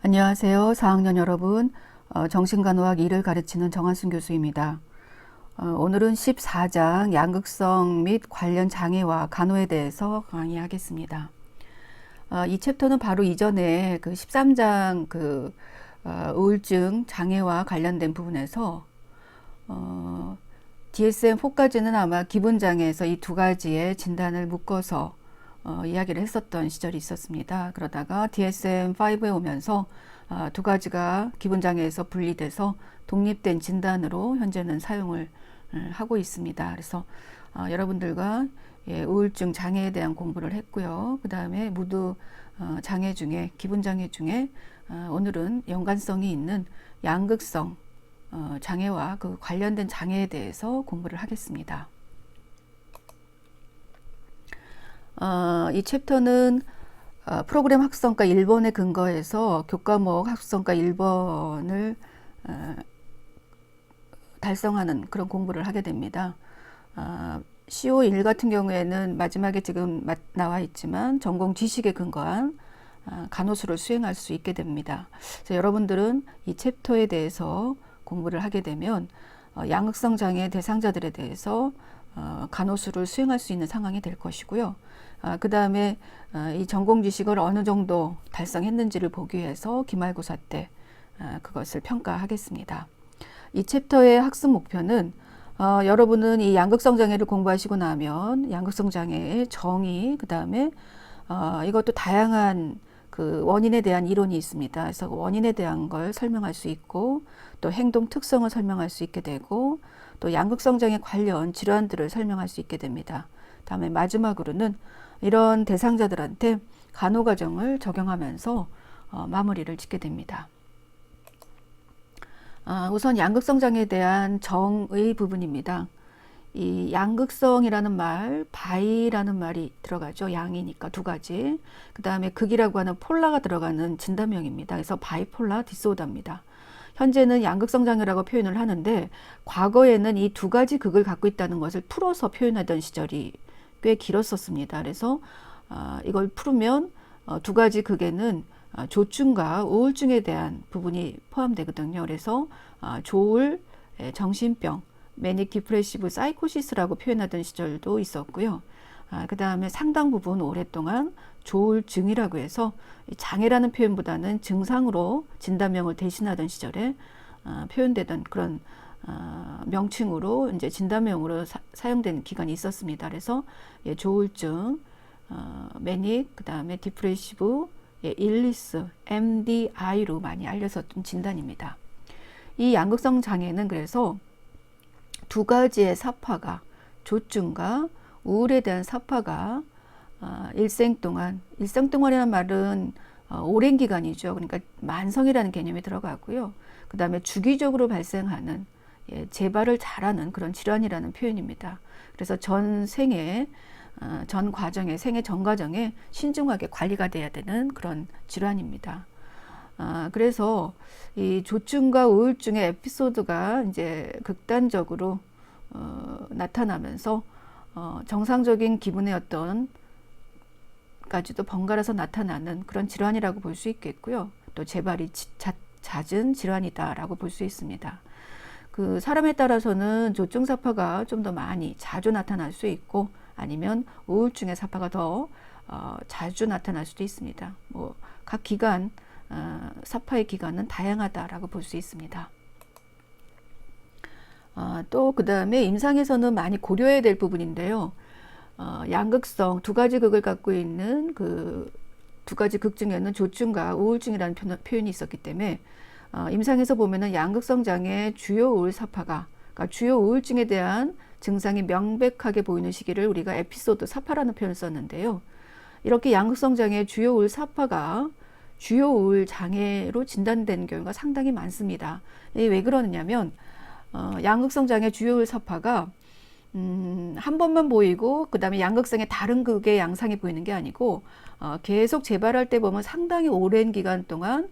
안녕하세요. 4학년 여러분. 정신간호학 2를 가르치는 정한순 교수입니다. 오늘은 14장 양극성 및 관련 장애와 간호에 대해서 강의하겠습니다. 이 챕터는 바로 이전에 그 13장 우울증 장애와 관련된 부분에서 DSM-4까지는 아마 기본장애에서 이 두 가지의 진단을 묶어서 이야기를 했었던 시절이 있었습니다. 그러다가 DSM-5에 오면서 두 가지가 기본장애에서 분리돼서 독립된 진단으로 현재는 사용을 하고 있습니다. 그래서 여러분들과 우울증 장애에 대한 공부를 했고요. 그 다음에 모두 장애 중에 기본장애 중에 오늘은 연관성이 있는 양극성 장애와 그 관련된 장애에 대해서 공부를 하겠습니다. 이 챕터는 프로그램 학습성과 1번에 근거해서 교과목 학습성과 1번을 달성하는 그런 공부를 하게 됩니다. CO1 같은 경우에는 마지막에 지금 나와 있지만 전공 지식에 근거한 간호술을 수행할 수 있게 됩니다. 그래서 여러분들은 이 챕터에 대해서 공부를 하게 되면 양극성 장애 대상자들에 대해서 간호술을 수행할 수 있는 상황이 될 것이고요. 그 다음에 이 전공 지식을 어느 정도 달성했는지를 보기 위해서 기말고사 때 그것을 평가하겠습니다. 이 챕터의 학습 목표는 여러분은 이 양극성 장애를 공부하시고 나면 양극성 장애의 정의, 그 다음에 이것도 다양한 그 원인에 대한 이론이 있습니다. 그래서 원인에 대한 걸 설명할 수 있고 또 행동 특성을 설명할 수 있게 되고 또 양극성 장애 관련 질환들을 설명할 수 있게 됩니다. 다음에 마지막으로는 이런 대상자들한테 간호 과정을 적용하면서 마무리를 짓게 됩니다. 우선 양극성 장애에 대한 정의 부분입니다. 이 양극성이라는 말, 바이라는 말이 들어가죠. 양이니까 두 가지. 그 다음에 극이라고 하는 폴라가 들어가는 진단명입니다. 그래서 바이폴라 디스오더입니다. 현재는 양극성 장애라고 표현을 하는데 과거에는 이 두 가지 극을 갖고 있다는 것을 풀어서 표현하던 시절이 꽤 길었었습니다. 그래서 이걸 풀으면 두 가지 극에는 조증과 우울증에 대한 부분이 포함되거든요. 그래서 조울, 정신병, 매닉 디프레시브 사이코시스라고 표현하던 시절도 있었고요. 그 다음에 상당 부분 오랫동안 조울증이라고 해서 장애라는 표현보다는 증상으로 진단명을 대신하던 시절에 표현되던 그런 명칭으로 이제 진단명으로 사용된 기간이 있었습니다. 그래서 조울증, 매닉, 그 다음에 디프레시브, 일리스, MDI로 많이 알려졌던 진단입니다. 이 양극성 장애는 그래서 두 가지의 사파가 조증과 우울에 대한 사파가 일생 동안이라는 말은 오랜 기간이죠. 그러니까 만성이라는 개념이 들어가고요. 그 다음에 주기적으로 발생하는 재발을 잘하는 그런 질환이라는 표현입니다. 그래서 전 생애 생애 전 과정에 신중하게 관리가 돼야 되는 그런 질환입니다. 그래서 이 조증과 우울증의 에피소드가 이제 극단적으로 나타나면서 정상적인 기분의 어떤 까지도 번갈아서 나타나는 그런 질환이라고 볼 수 있겠고요. 또 재발이 잦은 질환이다라고 볼 수 있습니다. 그 사람에 따라서는 조증 사파가 좀 더 많이 자주 나타날 수 있고 아니면 우울증의 사파가 더 자주 나타날 수도 있습니다. 뭐 각 기간 사파의 기간은 다양하다라고 볼 수 있습니다. 또 그 다음에 임상에서는 많이 고려해야 될 부분인데요. 양극성 두 가지 극을 갖고 있는 그 두 가지 극 중에는 조증과 우울증이라는 표현이 있었기 때문에 임상에서 보면은 양극성 장애 주요 우울 사파가 그러니까 주요 우울증에 대한 증상이 명백하게 보이는 시기를 우리가 에피소드 사파라는 표현을 썼는데요. 이렇게 양극성 장애 주요 우울 사파가 주요 우울 장애로 진단된 경우가 상당히 많습니다. 왜 그러느냐면 양극성 장애 주요 우울 사파가 한 번만 보이고 그 다음에 양극성의 다른 극의 양상이 보이는 게 아니고 계속 재발할 때 보면 상당히 오랜 기간 동안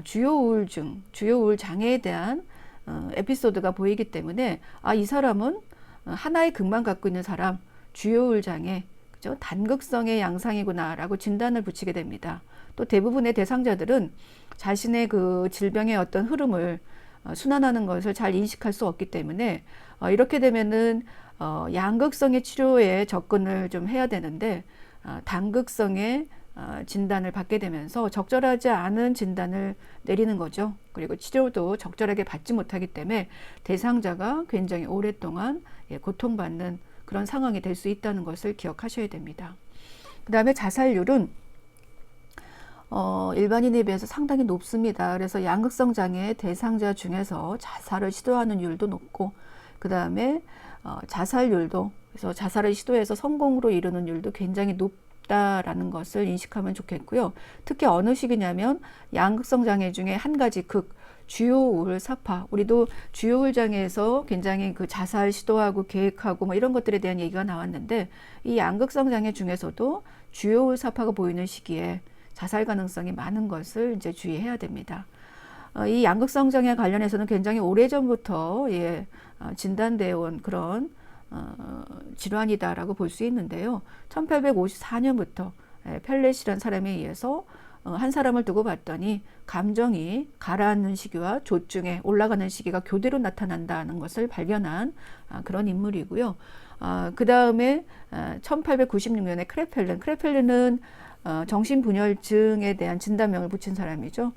주요 우울증, 주요 우울 장애에 대한 에피소드가 보이기 때문에 이 사람은 하나의 극만 갖고 있는 사람, 주요 우울 장애, 그죠? 단극성의 양상이구나라고 진단을 붙이게 됩니다. 또 대부분의 대상자들은 자신의 그 질병의 어떤 흐름을 순환하는 것을 잘 인식할 수 없기 때문에 이렇게 되면은 양극성의 치료에 접근을 좀 해야 되는데 단극성의 진단을 받게 되면서 적절하지 않은 진단을 내리는 거죠. 그리고 치료도 적절하게 받지 못하기 때문에 대상자가 굉장히 오랫동안 고통받는 그런 상황이 될 수 있다는 것을 기억하셔야 됩니다. 그 다음에 자살률은 일반인에 비해서 상당히 높습니다. 그래서 양극성 장애 대상자 중에서 자살을 시도하는 율도 높고, 그 다음에 자살률도, 그래서 자살을 시도해서 성공으로 이루는 율도 굉장히 높다라는 것을 인식하면 좋겠고요. 특히 어느 시기냐면 양극성 장애 중에 한 가지 주요 우울 사파, 우리도 주요 우울 장애에서 굉장히 그 자살 시도하고 계획하고 뭐 이런 것들에 대한 얘기가 나왔는데, 이 양극성 장애 중에서도 주요 우울 사파가 보이는 시기에 자살 가능성이 많은 것을 이제 주의해야 됩니다. 이 양극성 장애 관련해서는 굉장히 오래전부터 진단되어 온 그런 질환이다라고 볼 수 있는데요. 1854년부터 펠렛이라는 사람에 의해서 한 사람을 두고 봤더니 감정이 가라앉는 시기와 조증에 올라가는 시기가 교대로 나타난다는 것을 발견한 그런 인물이고요. 그 다음에 1896년에 크레펠렌은 정신분열증에 대한 진단명을 붙인 사람이죠.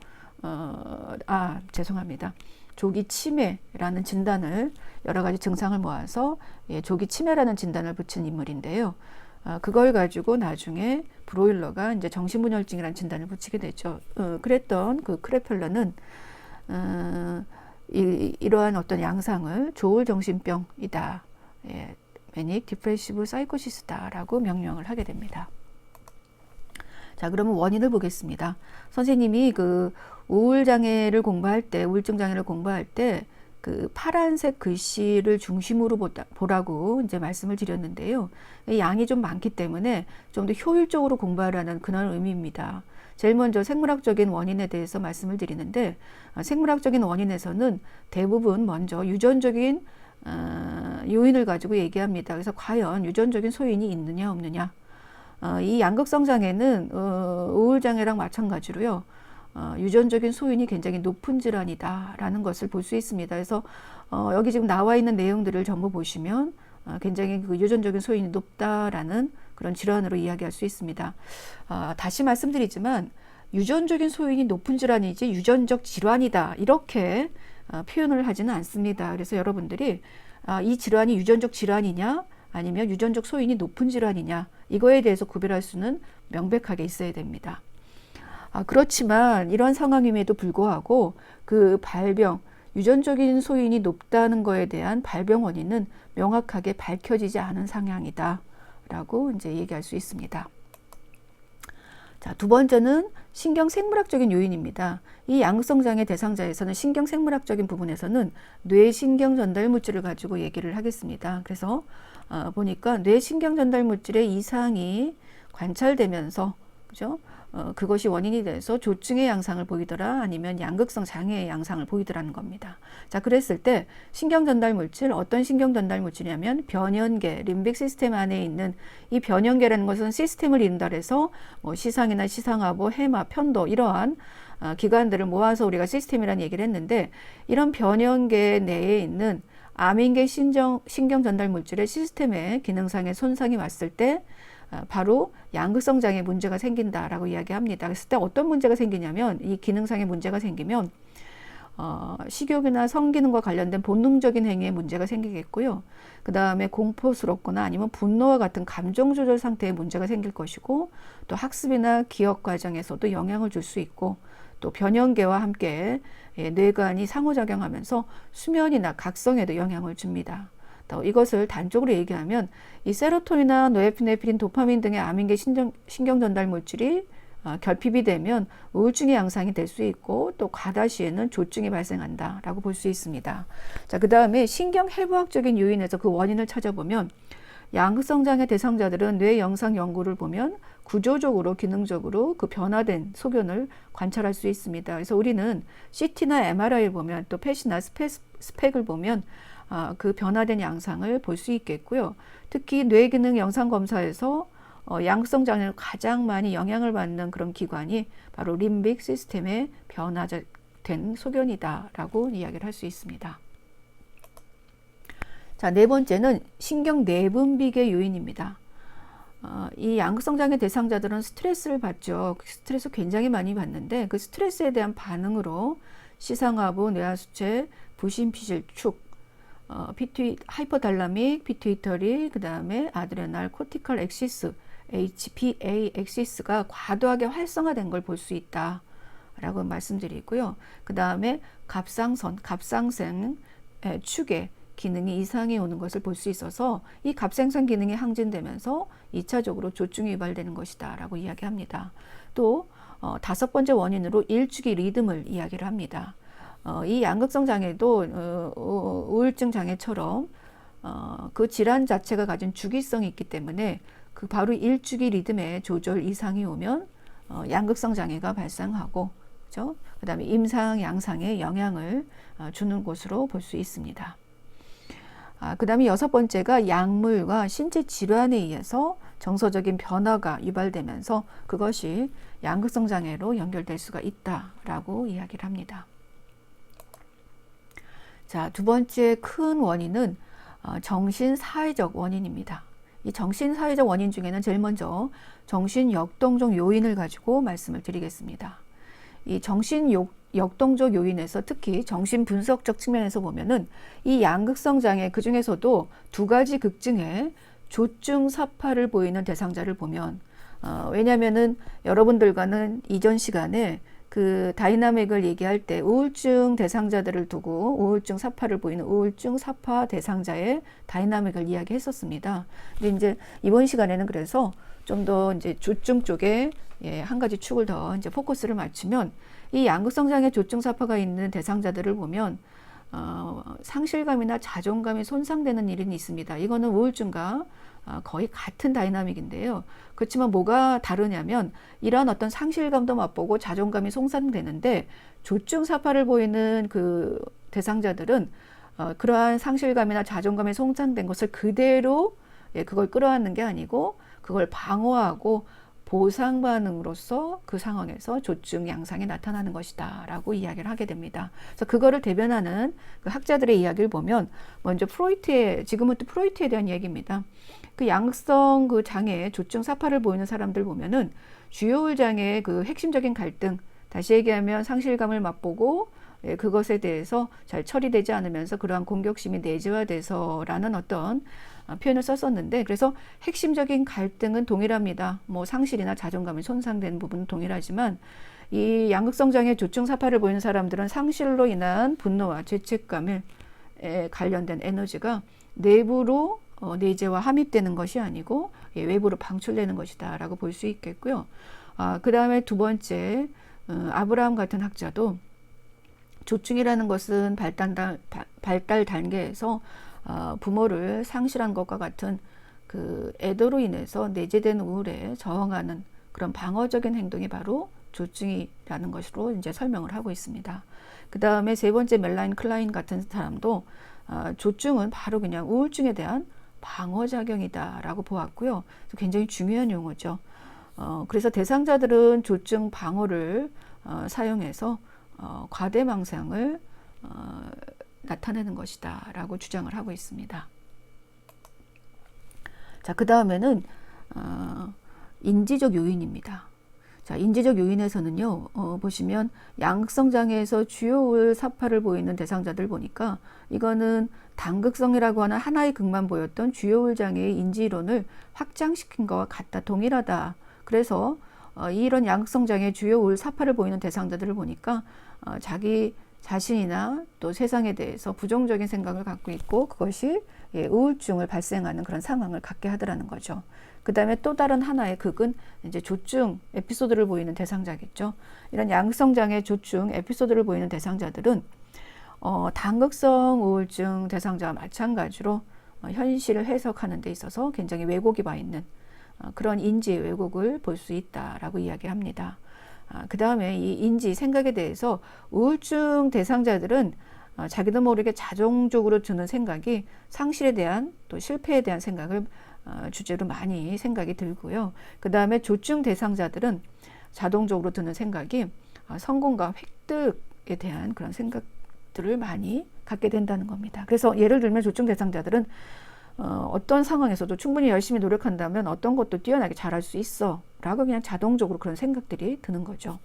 죄송합니다. 조기 치매라는 진단을, 여러 가지 증상을 모아서 조기 치매라는 진단을 붙인 인물인데요. 그걸 가지고 나중에 브로일러가 이제 정신분열증이라는 진단을 붙이게 되죠. 그랬던 그 크레펠러는 이러한 어떤 양상을 조울 정신병이다, 매닉 디프레시브 사이코시스다라고 명명을 하게 됩니다. 자, 그러면 원인을 보겠습니다. 선생님이 그 우울장애를 공부할 때, 우울증 장애를 공부할 때 그 파란색 글씨를 중심으로 보라고 이제 말씀을 드렸는데요. 양이 좀 많기 때문에 좀 더 효율적으로 공부하라는 그런 의미입니다. 제일 먼저 생물학적인 원인에 대해서 말씀을 드리는데, 생물학적인 원인에서는 대부분 먼저 유전적인 요인을 가지고 얘기합니다. 그래서 과연 유전적인 소인이 있느냐 없느냐. 이 양극성 장애는 우울장애랑 마찬가지로요. 유전적인 소인이 굉장히 높은 질환이다라는 것을 볼 수 있습니다. 그래서 여기 지금 나와 있는 내용들을 전부 보시면 굉장히 그 유전적인 소인이 높다라는 그런 질환으로 이야기할 수 있습니다. 다시 말씀드리지만 유전적인 소인이 높은 질환이지 유전적 질환이다 이렇게 표현을 하지는 않습니다. 그래서 여러분들이 이 질환이 유전적 질환이냐 아니면 유전적 소인이 높은 질환이냐, 이거에 대해서 구별할 수는 명백하게 있어야 됩니다. 그렇지만 이런 상황임에도 불구하고 그 발병, 유전적인 소인이 높다는 것에 대한 발병 원인은 명확하게 밝혀지지 않은 상황이다 라고 이제 얘기할 수 있습니다. 자, 두 번째는 신경생물학적인 요인입니다. 이 양극성 장애 대상자에서는 신경생물학적인 부분에서는 뇌신경 전달 물질을 가지고 얘기를 하겠습니다. 그래서 보니까 뇌신경 전달 물질의 이상이 관찰되면서, 그죠? 그것이 원인이 돼서 조증의 양상을 보이더라, 아니면 양극성 장애의 양상을 보이더라는 겁니다. 자, 그랬을 때 신경 전달 물질, 어떤 신경 전달 물질이냐면 변연계, 림빅 시스템 안에 있는 이 변연계라는 것은 시스템을 이룬다 해서 뭐 시상이나 시상하부, 해마, 편도 이러한 기관들을 모아서 우리가 시스템이라는 얘기를 했는데, 이런 변연계 내에 있는 아민계 신경 전달 물질의 시스템에 기능상의 손상이 왔을 때 바로 양극성 장애 문제가 생긴다라고 이야기합니다. 그랬을 때 어떤 문제가 생기냐면, 이 기능상의 문제가 생기면 식욕이나 성기능과 관련된 본능적인 행위에 문제가 생기겠고요. 그 다음에 공포스럽거나 아니면 분노와 같은 감정 조절 상태에 문제가 생길 것이고, 또 학습이나 기억 과정에서도 영향을 줄 수 있고, 또 변형계와 함께 뇌관이 상호작용하면서 수면이나 각성에도 영향을 줍니다. 또 이것을 단적으로 얘기하면 이 세로토닌이나 노에피네프린, 도파민 등의 아민계 신경 전달 물질이 결핍이 되면 우울증의 양상이 될 수 있고, 또 과다 시에는 조증이 발생한다라고 볼 수 있습니다. 자, 그 다음에 신경해부학적인 요인에서 그 원인을 찾아보면, 양극성 장애 대상자들은 뇌 영상 연구를 보면 구조적으로, 기능적으로 그 변화된 소견을 관찰할 수 있습니다. 그래서 우리는 CT나 MRI를 보면, 또 펫이나 스펙을 보면 그 변화된 양상을 볼 수 있겠고요. 특히 뇌기능 영상 검사에서 양극성 장애로 가장 많이 영향을 받는 그런 기관이 바로 림빅 시스템의 변화된 소견이다라고 이야기를 할 수 있습니다. 자, 네 번째는 신경 내분비계 요인입니다. 이 양극성 장애 대상자들은 스트레스를 받죠. 스트레스 굉장히 많이 받는데 그 스트레스에 대한 반응으로 시상하부, 뇌하수체, 부신피질축, 하이포달라믹, 피투이터리, 그 다음에 아드레날 코티컬 엑시스, HPA 엑시스가 과도하게 활성화된 걸 볼 수 있다 라고 말씀드리고요. 그 다음에 갑상생 축의 기능이 이상이 오는 것을 볼 수 있어서 이 갑상선 기능이 항진되면서 2차적으로 조증이 유발되는 것이다 라고 이야기합니다. 또 다섯 번째 원인으로 일주기 리듬을 이야기를 합니다. 이 양극성 장애도 우울증 장애처럼 그 질환 자체가 가진 주기성이 있기 때문에 그 바로 일주기 리듬의 조절 이상이 오면 양극성 장애가 발생하고, 그렇죠? 그다음에 임상 양상에 영향을 주는 것으로 볼 수 있습니다. 그다음에 여섯 번째가 약물과 신체 질환에 의해서 정서적인 변화가 유발되면서 그것이 양극성 장애로 연결될 수가 있다라고 이야기를 합니다. 자, 두 번째 큰 원인은 정신사회적 원인입니다. 이 정신사회적 원인 중에는 제일 먼저 정신역동적 요인을 가지고 말씀을 드리겠습니다. 이 정신역동적 요인에서 특히 정신분석적 측면에서 보면은 이 양극성 장애 그 중에서도 두 가지 극증의 조증 사파를 보이는 대상자를 보면 왜냐면은 여러분들과는 이전 시간에 그 다이나믹을 얘기할 때 우울증 대상자들을 두고 우울증 사파를 보이는 우울증 사파 대상자의 다이나믹을 이야기했었습니다. 근데 이제 이번 시간에는 그래서 좀 더 이제 조증 쪽에 한 가지 축을 더 이제 포커스를 맞추면 이 양극성 장애 조증 사파가 있는 대상자들을 보면 상실감이나 자존감이 손상되는 일이 있습니다. 이거는 우울증과 거의 같은 다이나믹인데요. 그렇지만 뭐가 다르냐면 이러한 어떤 상실감도 맛보고 자존감이 손상되는데 조증 사파를 보이는 그 대상자들은 그러한 상실감이나 자존감이 손상된 것을 그대로 그걸 끌어안는 게 아니고 그걸 방어하고 보상 반응으로서 그 상황에서 조증 양상이 나타나는 것이다 라고 이야기를 하게 됩니다. 그래서 그거를 대변하는 그 학자들의 이야기를 보면 먼저 지금은 또 프로이트에 대한 얘기입니다. 그 양극성 그 장애 조증 사파를 보이는 사람들 보면은 주요우울 장애의 그 핵심적인 갈등, 다시 얘기하면 상실감을 맛보고 그것에 대해서 잘 처리되지 않으면서 그러한 공격심이 내재화돼서라는 어떤 표현을 썼었는데, 그래서 핵심적인 갈등은 동일합니다. 뭐 상실이나 자존감이 손상된 부분은 동일하지만 이 양극성 장애 조증 사파를 보이는 사람들은 상실로 인한 분노와 죄책감에 관련된 에너지가 내부로 내재와 함입되는 것이 아니고 외부로 방출되는 것이다 라고 볼 수 있겠고요. 그 다음에 두 번째, 아브라함 같은 학자도 조증이라는 것은 발달 단계에서 부모를 상실한 것과 같은 그 애도로 인해서 내재된 우울에 저항하는 그런 방어적인 행동이 바로 조증이라는 것으로 이제 설명을 하고 있습니다. 그 다음에 세 번째 멜라인 클라인 같은 사람도 조증은 바로 그냥 우울증에 대한 방어작용이다라고 보았고요. 굉장히 중요한 용어죠. 그래서 대상자들은 조증 방어를 사용해서 과대망상을 나타내는 것이다 라고 주장을 하고 있습니다. 자, 그 다음에는 인지적 요인입니다. 자, 인지적 요인에서는요, 보시면 양극성 장애에서 주요 우울 사파를 보이는 대상자들 보니까 이거는 단극성이라고 하는 하나의 극만 보였던 주요 우울 장애의 인지이론을 확장시킨 것과 같다, 동일하다. 그래서 이런 양극성 장애 주요 우울 사파를 보이는 대상자들을 보니까 자기 자신이나 또 세상에 대해서 부정적인 생각을 갖고 있고 그것이 우울증을 발생하는 그런 상황을 갖게 하더라는 거죠. 그 다음에 또 다른 하나의 극은 이제 조증 에피소드를 보이는 대상자겠죠. 이런 양극성 장애 조증 에피소드를 보이는 대상자들은 단극성 우울증 대상자와 마찬가지로 현실을 해석하는 데 있어서 굉장히 왜곡이 와 있는 그런 인지의 왜곡을 볼 수 있다라고 이야기합니다. 그 다음에 이 인지, 생각에 대해서 우울증 대상자들은 자기도 모르게 자동적으로 드는 생각이 상실에 대한 또 실패에 대한 생각을 주제로 많이 생각이 들고요. 그 다음에 조증 대상자들은 자동적으로 드는 생각이 성공과 획득에 대한 그런 생각들을 많이 갖게 된다는 겁니다. 그래서 예를 들면 조증 대상자들은 어떤 상황에서도 충분히 열심히 노력한다면 어떤 것도 뛰어나게 잘할 수 있어 라고 그냥 자동적으로 그런 생각들이 드는 거죠.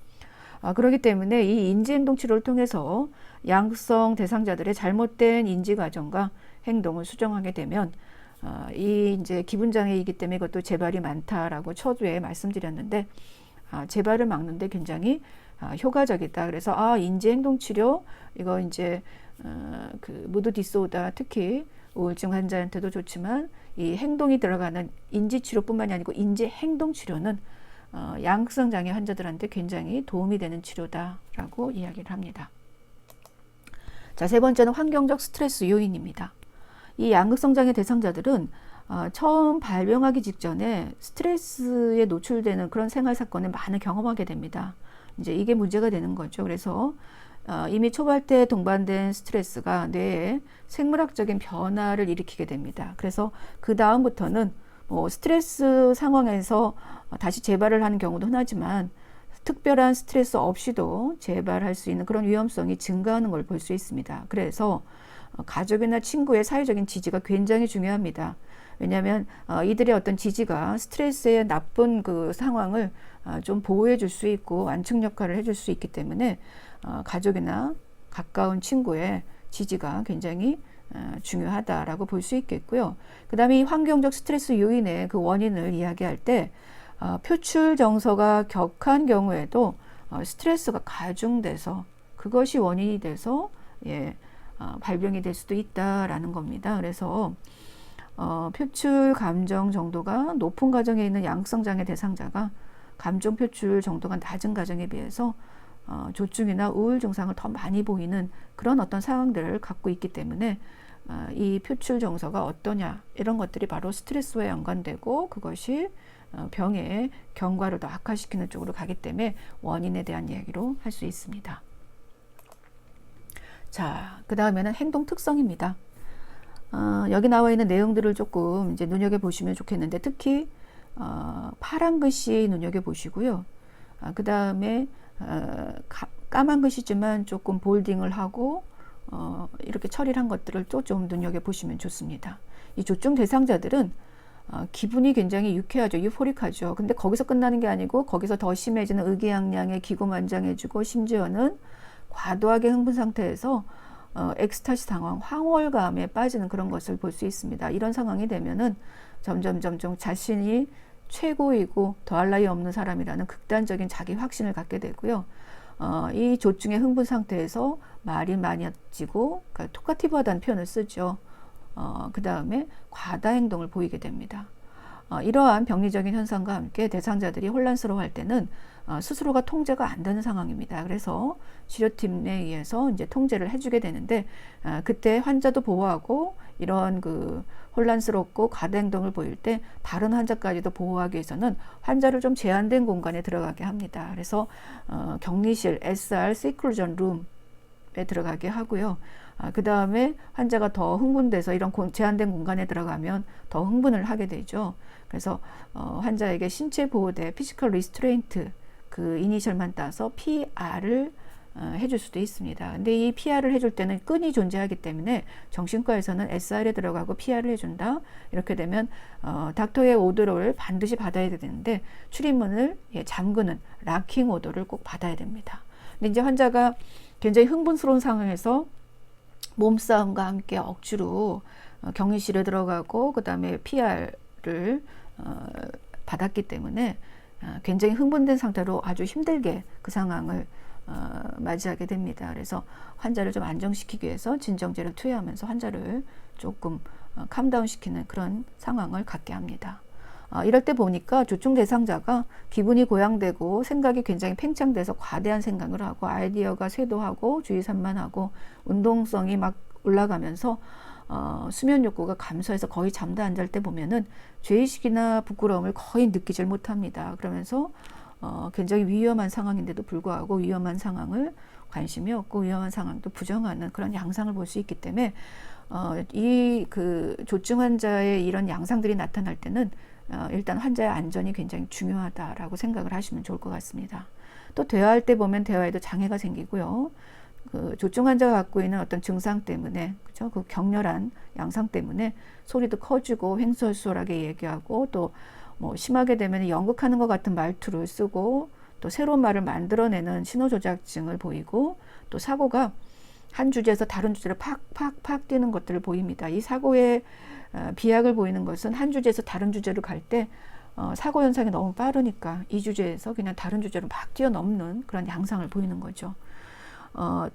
그렇기 때문에 이 인지행동 치료를 통해서 양극성 대상자들의 잘못된 인지 과정과 행동을 수정하게 되면 이 이제 기분장애이기 때문에 이것도 재발이 많다라고 초두에 말씀드렸는데 재발을 막는데 굉장히 효과적이다. 그래서 인지행동 치료 이거 이제 그 무드 디소다 특히 우울증 환자한테도 좋지만 이 행동이 들어가는 인지 치료뿐만이 아니고 인지 행동 치료는 양극성 장애 환자들한테 굉장히 도움이 되는 치료다라고 이야기를 합니다. 자, 세 번째는 환경적 스트레스 요인입니다. 이 양극성 장애 대상자들은 처음 발병하기 직전에 스트레스에 노출되는 그런 생활 사건을 많이 경험하게 됩니다. 이제 이게 문제가 되는 거죠. 그래서 이미 초발 때 동반된 스트레스가 뇌에 생물학적인 변화를 일으키게 됩니다. 그래서 그 다음부터는 스트레스 상황에서 다시 재발을 하는 경우도 흔하지만 특별한 스트레스 없이도 재발할 수 있는 그런 위험성이 증가하는 걸 볼 수 있습니다. 그래서 가족이나 친구의 사회적인 지지가 굉장히 중요합니다. 왜냐하면 이들의 어떤 지지가 스트레스의 나쁜 그 상황을 좀 보호해 줄 수 있고 완충 역할을 해줄 수 있기 때문에 가족이나 가까운 친구의 지지가 굉장히 중요하다라고 볼 수 있겠고요. 그 다음에 이 환경적 스트레스 요인의 그 원인을 이야기할 때 표출 정서가 격한 경우에도 스트레스가 가중돼서 그것이 원인이 돼서 발병이 될 수도 있다라는 겁니다. 그래서 표출 감정 정도가 높은 가정에 있는 양극성 장애 대상자가 감정 표출 정도가 낮은 가정에 비해서 조증이나 우울 증상을 더 많이 보이는 그런 어떤 상황들을 갖고 있기 때문에 이 표출 정서가 어떠냐 이런 것들이 바로 스트레스와 연관되고 그것이 병의 경과를 더 악화시키는 쪽으로 가기 때문에 원인에 대한 이야기로 할 수 있습니다. 자, 그 다음에는 행동 특성입니다. 여기 나와 있는 내용들을 조금 이제 눈여겨보시면 좋겠는데 특히 파란 글씨 눈여겨보시고요. 그 다음에 까만 글씨지만 조금 볼딩을 하고 이렇게 처리한 것들을 또 좀 눈여겨보시면 좋습니다. 이 조증 대상자들은 기분이 굉장히 유쾌하죠. 유포릭하죠. 근데 거기서 끝나는 게 아니고 거기서 더 심해지는 의기양양에 기고만장해지고 심지어는 과도하게 흥분 상태에서 엑스타시 상황, 황홀감에 빠지는 그런 것을 볼 수 있습니다. 이런 상황이 되면은 점점 자신이 최고이고 더할 나위 없는 사람이라는 극단적인 자기 확신을 갖게 되고요. 이 조증의 흥분 상태에서 말이 많아지고 그러니까 토카티브하다는 표현을 쓰죠. 그 다음에 과다 행동을 보이게 됩니다. 이러한 병리적인 현상과 함께 대상자들이 혼란스러워할 때는 스스로가 통제가 안 되는 상황입니다. 그래서 치료팀에 의해서 이제 통제를 해주게 되는데 그때 환자도 보호하고 이런 그 혼란스럽고 과다 행동을 보일 때 다른 환자까지도 보호하기 위해서는 환자를 좀 제한된 공간에 들어가게 합니다. 그래서 격리실 SR Seclusion Room에 들어가게 하고요. 그 다음에 환자가 더 흥분돼서 이런 제한된 공간에 들어가면 더 흥분을 하게 되죠. 그래서 환자에게 신체 보호대 피지컬 리스트레인트 그 이니셜만 따서 PR을 해줄 수도 있습니다. 근데 이 PR을 해줄 때는 끈이 존재하기 때문에 정신과에서는 SR에 들어가고 PR을 해준다. 이렇게 되면 닥터의 오더를 반드시 받아야 되는데 출입문을 잠그는 락킹 오더를 꼭 받아야 됩니다. 근데 이제 환자가 굉장히 흥분스러운 상황에서 몸싸움과 함께 억지로 격리실에 들어가고 그 다음에 PR을 받았기 때문에 굉장히 흥분된 상태로 아주 힘들게 그 상황을 맞이하게 됩니다. 그래서 환자를 좀 안정시키기 위해서 진정제를 투여하면서 환자를 조금 캄다운 시키는 그런 상황을 갖게 합니다. 이럴 때 보니까 조증 대상자가 기분이 고양되고 생각이 굉장히 팽창돼서 과대한 생각을 하고 아이디어가 쇄도하고 주의 산만하고 운동성이 막 올라가면서 수면 욕구가 감소해서 거의 잠도 안 잘 때 보면은 죄의식이나 부끄러움을 거의 느끼질 못합니다. 그러면서 굉장히 위험한 상황인데도 불구하고 위험한 상황을 관심이 없고 위험한 상황도 부정하는 그런 양상을 볼 수 있기 때문에 이 그 조증 환자의 이런 양상들이 나타날 때는 일단 환자의 안전이 굉장히 중요하다라고 생각을 하시면 좋을 것 같습니다. 또 대화할 때 보면 대화에도 장애가 생기고요. 그 조증 환자가 갖고 있는 어떤 증상 때문에, 그죠? 그 격렬한 양상 때문에 소리도 커지고 횡설수설하게 얘기하고, 또 뭐 심하게 되면 연극하는 것 같은 말투를 쓰고, 또 새로운 말을 만들어내는 신호조작증을 보이고, 또 사고가 한 주제에서 다른 주제로 팍팍팍 뛰는 것들을 보입니다. 이 사고의 비약을 보이는 것은 한 주제에서 다른 주제로 갈 때 사고 현상이 너무 빠르니까 이 주제에서 그냥 다른 주제로 막 뛰어넘는 그런 양상을 보이는 거죠.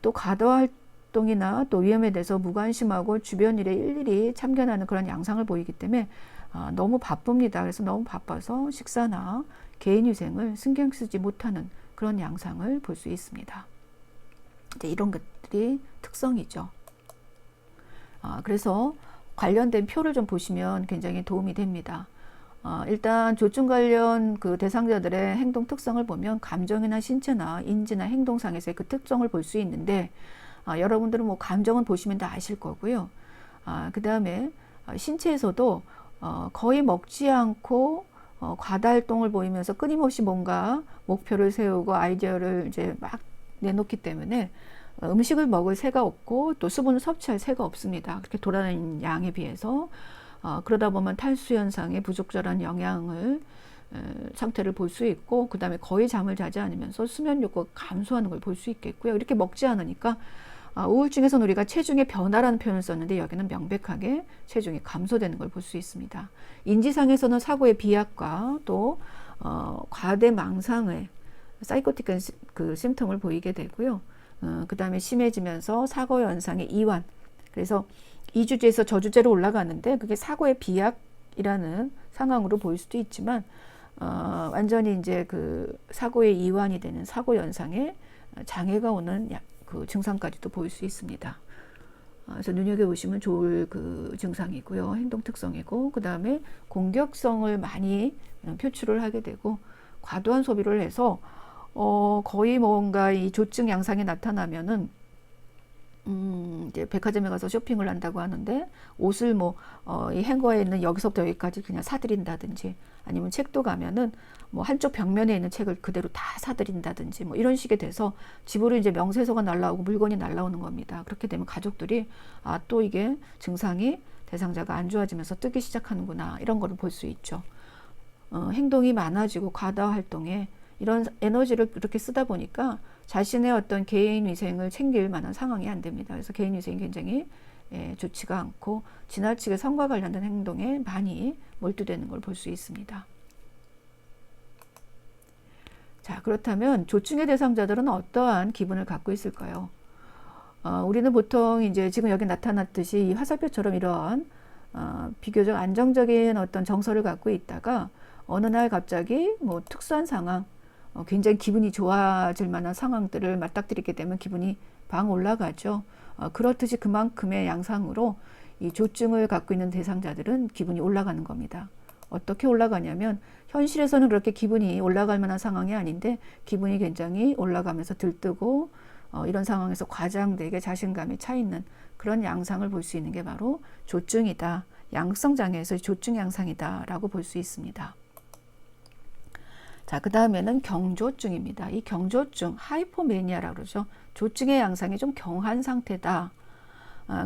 또 과도 활동이나 또 위험에 대해서 무관심하고 주변 일에 일일이 참견하는 그런 양상을 보이기 때문에 너무 바쁩니다. 그래서 너무 바빠서 식사나 개인위생을 신경 쓰지 못하는 그런 양상을 볼 수 있습니다. 이제 이런 것들이 특성이죠. 그래서 관련된 표를 좀 보시면 굉장히 도움이 됩니다. 일단 조증 관련 그 대상자들의 행동 특성을 보면 감정이나 신체나 인지나 행동상에서의 그 특성을 볼 수 있는데, 여러분들은 뭐 감정은 보시면 다 아실 거고요. 그 다음에 신체에서도 거의 먹지 않고 과다 활동을 보이면서 끊임없이 뭔가 목표를 세우고 아이디어를 이제 막 내놓기 때문에 음식을 먹을 새가 없고 또 수분을 섭취할 새가 없습니다. 그렇게 돌아다니는 양에 비해서. 그러다 보면 탈수 현상에 부적절한 영양을 상태를 볼 수 있고, 그 다음에 거의 잠을 자지 않으면서 수면 욕구가 감소하는 걸 볼 수 있겠고요. 이렇게 먹지 않으니까 우울증에서는 우리가 체중의 변화라는 표현을 썼는데 여기는 명백하게 체중이 감소되는 걸 볼 수 있습니다. 인지상에서는 사고의 비약과 또 과대 망상의 사이코틱한 그 심텀을 보이게 되고요. 그 다음에 심해지면서 사고 현상의 이완. 그래서 이 주제에서 저 주제로 올라가는데 그게 사고의 비약이라는 상황으로 보일 수도 있지만 완전히 이제 그 사고의 이완이 되는 사고 현상에 장애가 오는 그 증상까지도 보일 수 있습니다. 그래서 눈여겨보시면 좋을 그 증상이고요. 행동 특성이고, 그 다음에 공격성을 많이 표출을 하게 되고, 과도한 소비를 해서 거의 뭔가 이 조증 양상이 나타나면은 이제 백화점에 가서 쇼핑을 한다고 하는데 옷을 이 행거에 있는 여기서부터 여기까지 그냥 사들인다든지, 아니면 책도 가면은 뭐 한쪽 벽면에 있는 책을 그대로 다 사들인다든지 뭐 이런 식이 돼서 집으로 이제 명세서가 날라오고 물건이 날라오는 겁니다. 그렇게 되면 가족들이 또 이게 증상이 대상자가 안 좋아지면서 뜨기 시작하는구나, 이런 거를 볼 수 있죠. 행동이 많아지고 과다 활동에 이런 에너지를 이렇게 쓰다 보니까 자신의 어떤 개인 위생을 챙길 만한 상황이 안 됩니다. 그래서 개인 위생이 굉장히 좋지가 않고 지나치게 성과 관련된 행동에 많이 몰두되는 걸 볼 수 있습니다. 자, 그렇다면 조증의 대상자들은 어떠한 기분을 갖고 있을까요? 우리는 보통 이제 지금 여기 나타났듯이 이 화살표처럼 이런 비교적 안정적인 어떤 정서를 갖고 있다가 어느 날 갑자기 뭐 특수한 상황, 굉장히 기분이 좋아질 만한 상황들을 맞닥뜨리게 되면 기분이 방 올라가죠. 그렇듯이 그만큼의 양상으로 이 조증을 갖고 있는 대상자들은 기분이 올라가는 겁니다. 어떻게 올라가냐면 현실에서는 그렇게 기분이 올라갈 만한 상황이 아닌데 기분이 굉장히 올라가면서 들뜨고 이런 상황에서 과장되게 자신감이 차 있는 그런 양상을 볼 수 있는 게 바로 조증이다. 양성장애에서 조증 양상이다 라고 볼 수 있습니다. 자, 그 다음에는 경조증입니다. 이 경조증, 하이포매니아라고 그러죠. 조증의 양상이 좀 경한 상태다.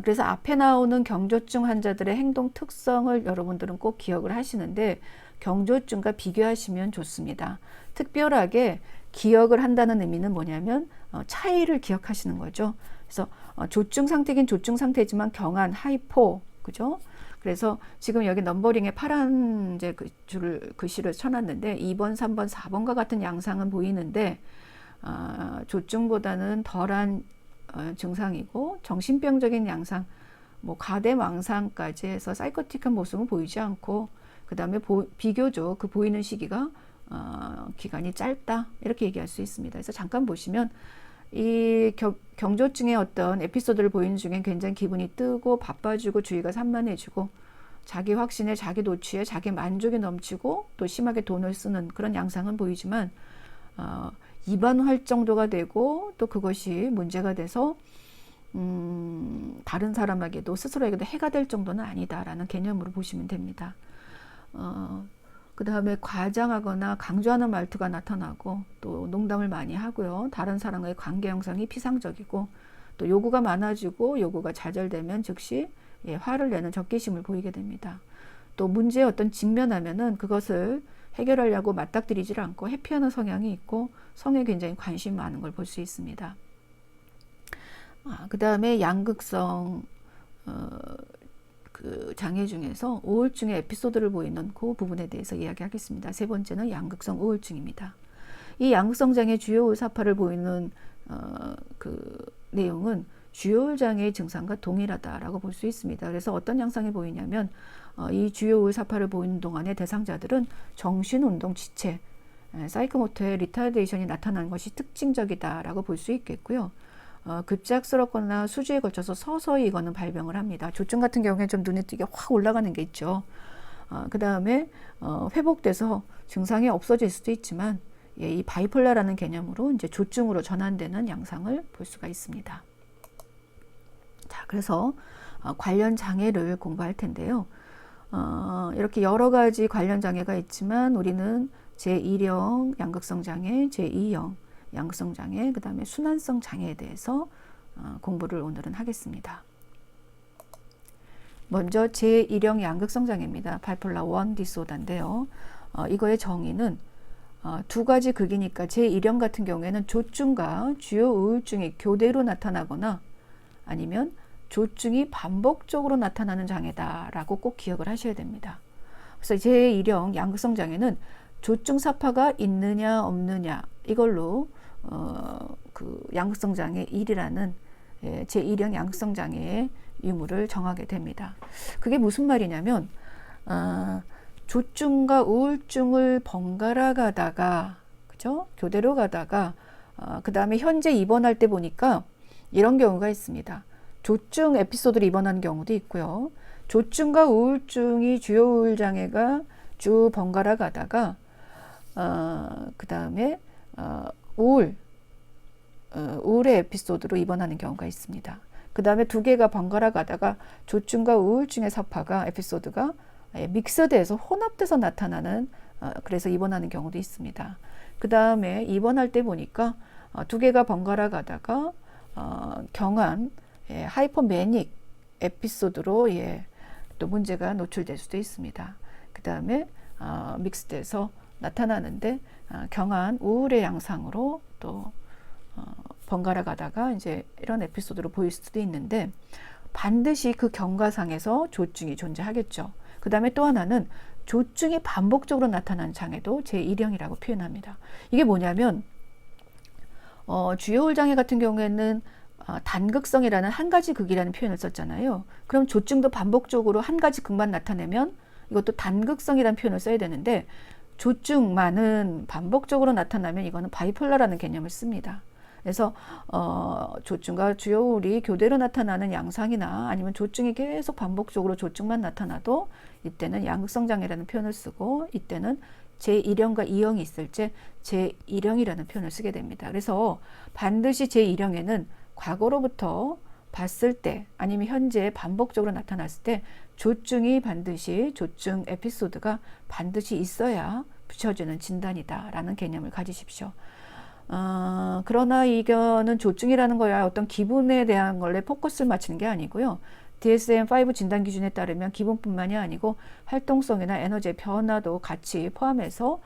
그래서 앞에 나오는 경조증 환자들의 행동 특성을 여러분들은 꼭 기억을 하시는데 경조증과 비교하시면 좋습니다. 특별하게 기억을 한다는 의미는 뭐냐면 차이를 기억하시는 거죠. 그래서 조증 상태긴 조증 상태지만 경한, 하이포, 그죠? 그래서 지금 여기 넘버링에 파란 이제 그 줄을 글씨를 쳐놨는데 2번, 3번, 4번과 같은 양상은 보이는데 조증보다는 덜한 증상이고 정신병적인 양상, 뭐 가대망상까지 해서 사이코틱한 모습은 보이지 않고, 그 다음에 비교적 그 보이는 시기가 기간이 짧다, 이렇게 얘기할 수 있습니다. 그래서 잠깐 보시면 이 경조증의 어떤 에피소드를 보이는 중엔 굉장히 기분이 뜨고 바빠지고 주의가 산만해지고 자기 확신에 자기 도취에 자기 만족이 넘치고 또 심하게 돈을 쓰는 그런 양상은 보이지만 이반화할 정도가 되고 또 그것이 문제가 돼서 다른 사람에게도 스스로에게도 해가 될 정도는 아니다라는 개념으로 보시면 됩니다. 그 다음에 과장하거나 강조하는 말투가 나타나고 또 농담을 많이 하고요. 다른 사람과의 관계 형성이 피상적이고 또 요구가 많아지고 요구가 좌절되면 즉시 화를 내는 적개심을 보이게 됩니다. 또 문제에 어떤 직면하면은 그것을 해결하려고 맞닥뜨리질 않고 회피하는 성향이 있고 성에 굉장히 관심이 많은 걸 볼 수 있습니다. 그 다음에 양극성 그 장애 중에서 우울증의 에피소드를 보이는 그 부분에 대해서 이야기하겠습니다. 세 번째는 양극성 우울증입니다. 이 양극성 장애 주요우울 사파를 보이는 그 내용은 주요우울 장애의 증상과 동일하다라고 볼 수 있습니다. 그래서 어떤 양상이 보이냐면 이 주요우울 사파를 보이는 동안의 대상자들은 정신운동 지체, 사이코모터의 리타데이션이 나타나는 것이 특징적이다라고 볼 수 있겠고요. 급작스럽거나 수주에 걸쳐서 서서히 이거는 발병을 합니다. 조증 같은 경우에 좀 눈에 띄게 확 올라가는 게 있죠. 그 다음에 회복돼서 증상이 없어질 수도 있지만 이 바이폴라라는 개념으로 이제 조증으로 전환되는 양상을 볼 수가 있습니다. 자, 그래서 관련 장애를 공부할 텐데요. 이렇게 여러 가지 관련 장애가 있지만 우리는 제1형 양극성 장애, 제2형 양극성 장애, 그 다음에 순환성 장애에 대해서 공부를 오늘은 하겠습니다. 먼저 제1형 양극성 장애입니다. 바이폴라 1 디스오더인데요. 이거의 정의는 두 가지 극이니까 제1형 같은 경우에는 조증과 주요 우울증이 교대로 나타나거나 아니면 조증이 반복적으로 나타나는 장애다라고 꼭 기억을 하셔야 됩니다. 그래서 제1형 양극성 장애는 조증 사파가 있느냐 없느냐 이걸로 그 양극성 장애 1이라는 제1형 양극성 장애의 유무를 정하게 됩니다. 그게 무슨 말이냐면 조증과 우울증을 번갈아 가다가 그죠? 교대로 가다가 그 다음에 현재 입원할 때 보니까 이런 경우가 있습니다. 조증 에피소드를 입원하는 경우도 있고요. 조증과 우울증이 주요 우울 장애가 쭉 번갈아 가다가 그 다음에 우울의 에피소드로 입원하는 경우가 있습니다. 그 다음에 두 개가 번갈아 가다가 조증과 우울증의 사파가 에피소드가 믹스돼서 혼합돼서 나타나는 그래서 입원하는 경우도 있습니다. 그 다음에 입원할 때 보니까 두 개가 번갈아 가다가 경한 하이퍼매닉 에피소드로 또 문제가 노출될 수도 있습니다. 그 다음에 믹스돼서 나타나는데 경한 우울의 양상으로 또 번갈아 가다가 이제 이런 에피소드로 보일 수도 있는데 반드시 그 경과상에서 조증이 존재하겠죠. 그 다음에 또 하나는 조증이 반복적으로 나타나는 장애도 제1형이라고 표현합니다. 이게 뭐냐면 주요 우울 장애 같은 경우에는 단극성이라는 한 가지 극이라는 표현을 썼잖아요. 그럼 조증도 반복적으로 한 가지 극만 나타내면 이것도 단극성이라는 표현을 써야 되는데 조증만은 반복적으로 나타나면 이거는 바이폴라라는 개념을 씁니다. 그래서 조증과 주요 우울이 교대로 나타나는 양상이나 아니면 조증이 계속 반복적으로 조증만 나타나도 이때는 양극성 장애라는 표현을 쓰고 이때는 제1형과 2형이 있을 때 제1형이라는 표현을 쓰게 됩니다. 그래서 반드시 제1형에는 과거로부터 봤을 때 아니면 현재 반복적으로 나타났을 때 조증이 반드시 조증 에피소드가 반드시 있어야 붙여주는 진단이다라는 개념을 가지십시오. 그러나 이거는 조증이라는 거야 어떤 기분에 대한 걸에 포커스를 맞추는 게 아니고요. DSM-5 진단 기준에 따르면 기분뿐만이 아니고 활동성이나 에너지의 변화도 같이 포함해서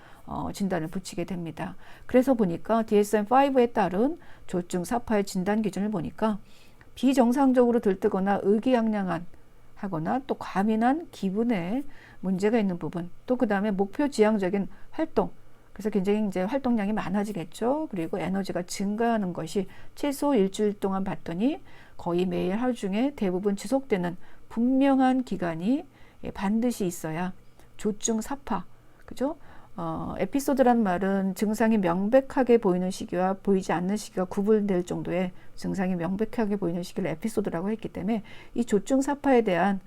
진단을 붙이게 됩니다. 그래서 보니까 DSM-5에 따른 조증 사파의 진단 기준을 보니까 비정상적으로 들뜨거나 의기양양한 하거나 또 과민한 기분에 문제가 있는 부분 또 그 다음에 목표 지향적인 활동 그래서 굉장히 이제 활동량이 많아지겠죠. 그리고 에너지가 증가하는 것이 최소 일주일 동안 봤더니 거의 매일 하루 중에 대부분 지속되는 분명한 기간이 반드시 있어야 조증 사파 그죠? 에피소드란 말은 증상이 명백하게 보이는 시기와 보이지 않는 시기가 구분될 정도의 증상이 명백하게 보이는 시기를 에피소드라고 했기 때문에 이 조증 사파에 대한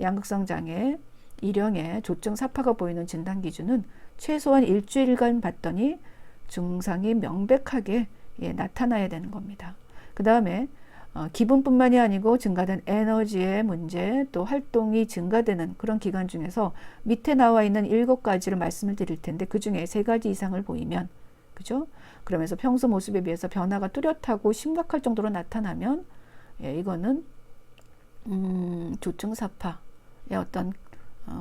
양극성 장애 1형의 조증 사파가 보이는 진단 기준은 최소한 일주일간 봤더니 증상이 명백하게 나타나야 되는 겁니다. 그 다음에 기분뿐만이 아니고 증가된 에너지의 문제, 또 활동이 증가되는 그런 기간 중에서 밑에 나와 있는 7가지를 말씀을 드릴 텐데 그 중에 3가지 이상을 보이면, 그죠? 그러면서 평소 모습에 비해서 변화가 뚜렷하고 심각할 정도로 나타나면, 예, 이거는 조증사파의 어떤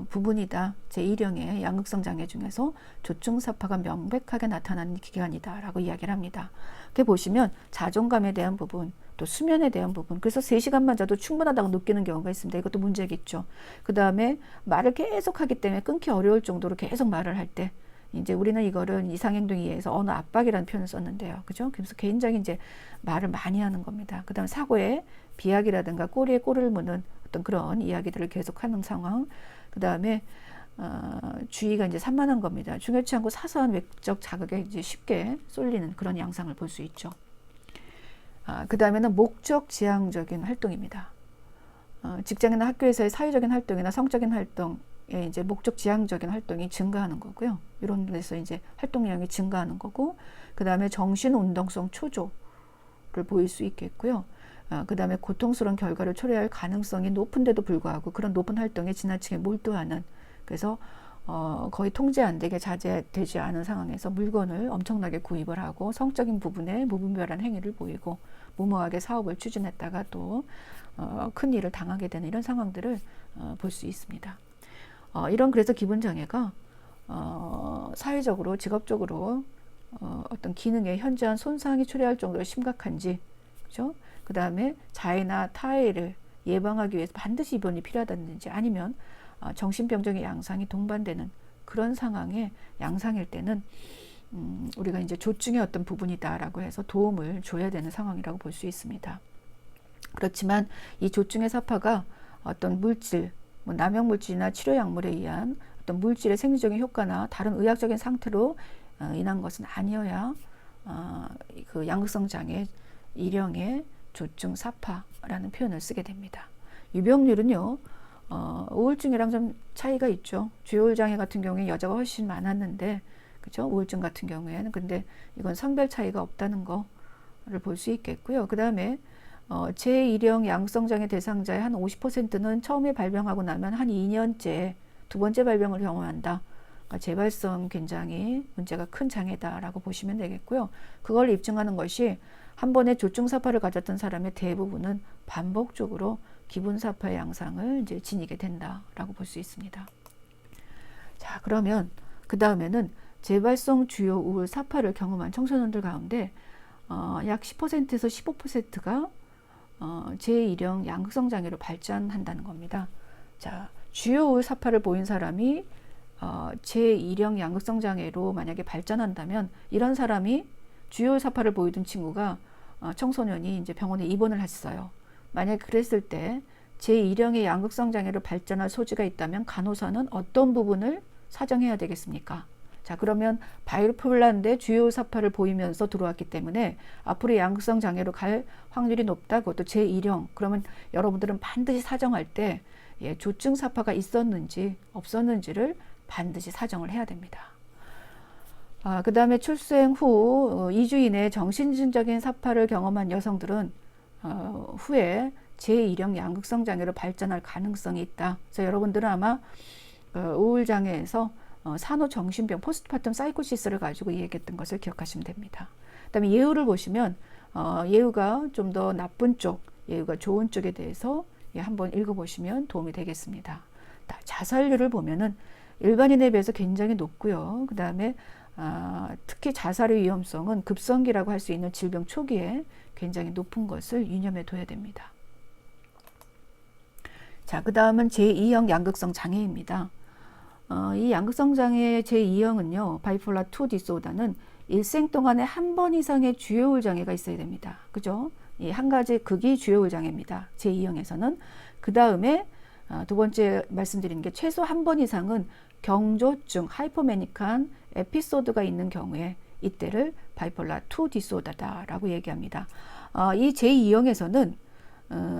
부분이다. 제1형의 양극성 장애 중에서 조증사파가 명백하게 나타나는 기간이다 라고 이야기를 합니다. 이렇게 보시면 자존감에 대한 부분, 또 수면에 대한 부분, 그래서 3시간만 자도 충분하다고 느끼는 경우가 있습니다. 이것도 문제겠죠. 그 다음에 말을 계속 하기 때문에 끊기 어려울 정도로 계속 말을 할 때, 이제 우리는 이거를 이상행동 이해에서 언어 압박이라는 표현을 썼는데요. 그죠? 그래서 굉장히 이제 말을 많이 하는 겁니다. 그 다음 사고에 비약이라든가 꼬리에 꼬리를 무는 어떤 그런 이야기들을 계속하는 상황. 그 다음에 주의가 이제 산만한 겁니다. 중요치 않고 사소한 외적 자극에 이제 쉽게 쏠리는 그런 양상을 볼 수 있죠. 그 다음에는 목적 지향적인 활동입니다. 직장이나 학교에서의 사회적인 활동이나 성적인 활동에 이제 목적 지향적인 활동이 증가하는 거고요. 이런 데서 이제 활동량이 증가하는 거고, 그 다음에 정신 운동성 초조를 보일 수 있겠고요. 그 다음에 고통스러운 결과를 초래할 가능성이 높은데도 불구하고 그런 높은 활동에 지나치게 몰두하는, 그래서 거의 통제 안 되게 자제되지 않은 상황에서 물건을 엄청나게 구입을 하고 성적인 부분에 무분별한 행위를 보이고 무모하게 사업을 추진했다가 또 큰 일을 당하게 되는 이런 상황들을 볼 수 있습니다. 이런 그래서 기분 장애가 사회적으로 직업적으로 어떤 기능에 현저한 손상이 초래할 정도로 심각한지, 그죠? 그 다음에 자해나 타해를 예방하기 위해서 반드시 입원이 필요하다든지 아니면 정신병적인 양상이 동반되는 그런 상황의 양상일 때는 우리가 이제 조증의 어떤 부분이다라고 해서 도움을 줘야 되는 상황이라고 볼 수 있습니다. 그렇지만 이 조증의 사파가 어떤 물질, 뭐 남용 물질이나 치료 약물에 의한 어떤 물질의 생리적인 효과나 다른 의학적인 상태로 인한 것은 아니어야 그 양극성 장애 1형의 조증 사파라는 표현을 쓰게 됩니다. 유병률은요, 우울증이랑 좀 차이가 있죠. 주요우울 장애 같은 경우에 여자가 훨씬 많았는데, 그죠? 우울증 같은 경우에는 근데 이건 성별 차이가 없다는 거를 볼 수 있겠고요. 그 다음에 제1형 양극성 장애 대상자의 한 50%는 처음에 발병하고 나면 한 2년째 두 번째 발병을 경험한다. 그러니까 재발성 굉장히 문제가 큰 장애다라고 보시면 되겠고요. 그걸 입증하는 것이 한 번에 조증사파를 가졌던 사람의 대부분은 반복적으로 기분사파의 양상을 이제 지니게 된다라고 볼 수 있습니다. 자, 그러면 그 다음에는 재발성 주요 우울 사파를 경험한 청소년들 가운데 약 10%에서 15%가 제1형 양극성 장애로 발전한다는 겁니다. 자, 주요 우울 사파를 보인 사람이 제1형 양극성 장애로 만약에 발전한다면 이런 사람이 주요 우울 사파를 보이던 친구가 청소년이 이제 병원에 입원을 했어요. 만약에 그랬을 때 제1형의 양극성 장애로 발전할 소지가 있다면 간호사는 어떤 부분을 사정해야 되겠습니까? 자, 그러면 바이폴라인데 주요 사파를 보이면서 들어왔기 때문에 앞으로 양극성 장애로 갈 확률이 높다. 그것도 제1형. 그러면 여러분들은 반드시 사정할 때 조증 사파가 있었는지 없었는지를 반드시 사정을 해야 됩니다. 그 다음에 출생 후 2주 이내에 정신증적인 사파를 경험한 여성들은 후에 제1형 양극성 장애로 발전할 가능성이 있다. 그래서 여러분들은 아마 우울장애에서 산후정신병 포스트파텀 사이코시스를 가지고 얘기했던 것을 기억하시면 됩니다. 그 다음에 예후를 보시면 예후가 좀 더 나쁜 쪽, 예후가 좋은 쪽에 대해서 한번 읽어보시면 도움이 되겠습니다. 자살률을 보면은 일반인에 비해서 굉장히 높고요. 그 다음에 특히 자살의 위험성은 급성기라고 할 수 있는 질병 초기에 굉장히 높은 것을 유념해 둬야 됩니다. 자, 그 다음은 제2형 양극성 장애입니다. 이 양극성 장애의 제2형은요, 바이폴라 2 디소더는 일생 동안에 한 번 이상의 주요우울 장애가 있어야 됩니다. 그죠? 이 한 가지 극이 주요우울 장애입니다. 제2형에서는. 그 다음에 두 번째 말씀드린 게 최소 한 번 이상은 경조증, 하이퍼매닉한 에피소드가 있는 경우에 이때를 바이폴라 2 디소더다라고 얘기합니다. 이 제2형에서는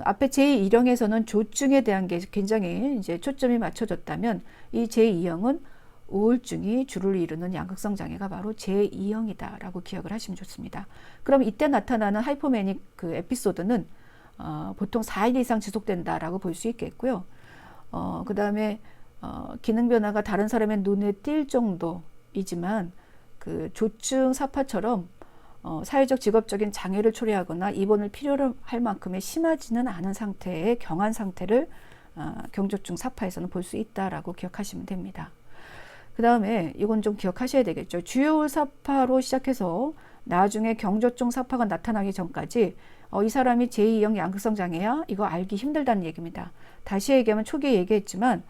앞에 제1형에서는 조증에 대한 게 굉장히 이제 초점이 맞춰졌다면 이 제2형은 우울증이 주를 이루는 양극성 장애가 바로 제2형이다라고 기억을 하시면 좋습니다. 그럼 이때 나타나는 하이포매닉 그 에피소드는 보통 4일 이상 지속된다라고 볼 수 있겠고요. 그 다음에 기능 변화가 다른 사람의 눈에 띌 정도이지만 그 조증 사파처럼 사회적 직업적인 장애를 초래하거나 입원을 필요로 할 만큼의 심하지는 않은 상태의 경한 상태를 경조증 사파에서는 볼 수 있다라고 기억하시면 됩니다. 그 다음에 이건 좀 기억하셔야 되겠죠. 주요울 사파로 시작해서 나중에 경조증 사파가 나타나기 전까지 이 사람이 제2형 양극성 장애야? 이거 알기 힘들다는 얘기입니다. 다시 얘기하면 초기에 얘기했지만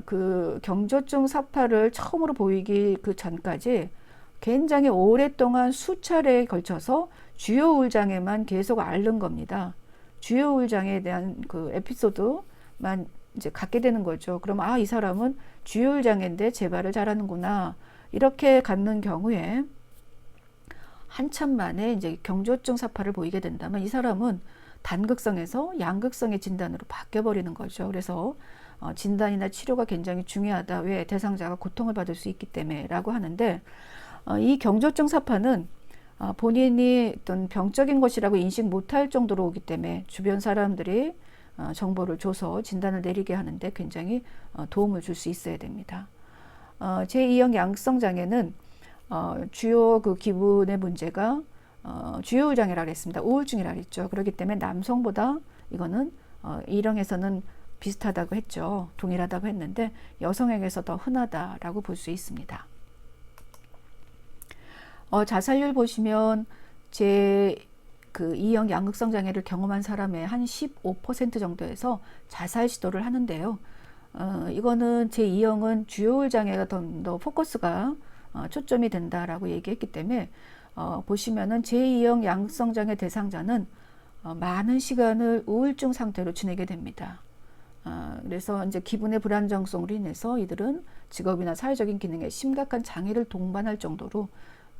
그 경조증 사파를 처음으로 보이기 그 전까지 굉장히 오랫동안 수차례에 걸쳐서 주요울 장애만 계속 앓는 겁니다. 주요울 장애에 대한 그 에피소드만 이제 갖게 되는 거죠. 그럼 이 사람은 주요울 장애인데 재발을 잘하는구나. 이렇게 갖는 경우에 한참 만에 이제 경조증 사파를 보이게 된다면 이 사람은 단극성에서 양극성의 진단으로 바뀌어 버리는 거죠. 그래서 진단이나 치료가 굉장히 중요하다. 왜? 대상자가 고통을 받을 수 있기 때문에 라고 하는데 이 경조증 사파는 본인이 어떤 병적인 것이라고 인식 못할 정도로 오기 때문에 주변 사람들이 정보를 줘서 진단을 내리게 하는데 굉장히 도움을 줄 수 있어야 됩니다. 제2형 양극성 장애는 주요 그 기분의 문제가 주요울 장애라고 했습니다. 우울증이라고 했죠. 그렇기 때문에 남성보다 이거는 A형에서는 비슷하다고 했죠. 동일하다고 했는데 여성에게서 더 흔하다라고 볼 수 있습니다. 자살률 보시면 그 E형 양극성 장애를 경험한 사람의 한 15% 정도에서 자살 시도를 하는데요. 이거는 제2형은 주요울 장애가 더 포커스가 초점이 된다라고 얘기했기 때문에 보시면은 제2형 양극성 장애 대상자는 많은 시간을 우울증 상태로 지내게 됩니다. 그래서 이제 기분의 불안정성으로 인해서 이들은 직업이나 사회적인 기능에 심각한 장애를 동반할 정도로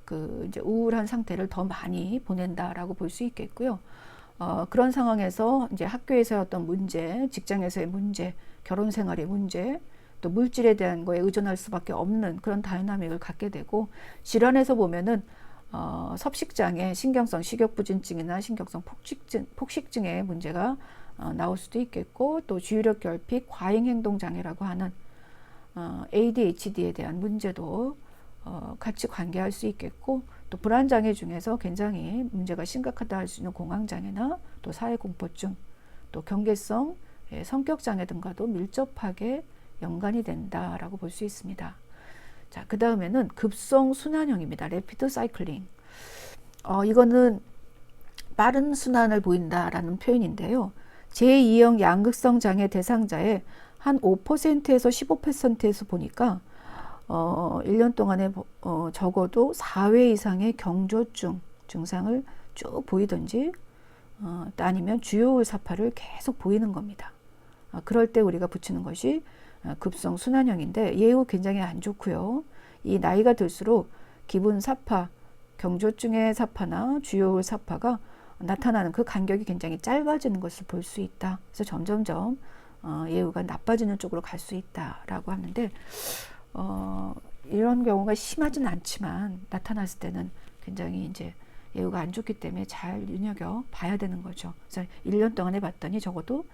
그 이제 우울한 상태를 더 많이 보낸다라고 볼 수 있겠고요. 그런 상황에서 이제 학교에서의 어떤 문제, 직장에서의 문제, 결혼 생활의 문제, 또 물질에 대한 거에 의존할 수밖에 없는 그런 다이나믹을 갖게 되고 질환에서 보면은 섭식장애, 신경성 식욕부진증이나 신경성 폭식증의 문제가 나올 수도 있겠고 또 주의력 결핍, 과잉행동장애라고 하는 ADHD에 대한 문제도 같이 관계할 수 있겠고 또 불안장애 중에서 굉장히 문제가 심각하다 할 수 있는 공황장애나 또 사회공포증, 또 경계성, 성격장애 등과도 밀접하게 연관이 된다라고 볼 수 있습니다. 자, 그 다음에는 급성 순환형입니다. 레피드 사이클링. 이거는 빠른 순환을 보인다라는 표현인데요. 제2형 양극성 장애 대상자의 한 5%에서 15%에서 보니까 1년 동안에 적어도 4회 이상의 경조증 증상을 쭉 보이든지 아니면 주요울 사파를 계속 보이는 겁니다. 그럴 때 우리가 붙이는 것이 급성 순환형인데 예후 굉장히 안 좋고요. 이 나이가 들수록 기분 사파, 경조증의 사파나 주요울 사파가 나타나는 그 간격이 굉장히 짧아지는 것을 볼 수 있다. 그래서 점점점 예후가 나빠지는 쪽으로 갈 수 있다라고 하는데 이런 경우가 심하진 않지만 나타났을 때는 굉장히 이제 예후가 안 좋기 때문에 잘 눈여겨 봐야 되는 거죠. 그래서 1년 동안에 봤더니 적어도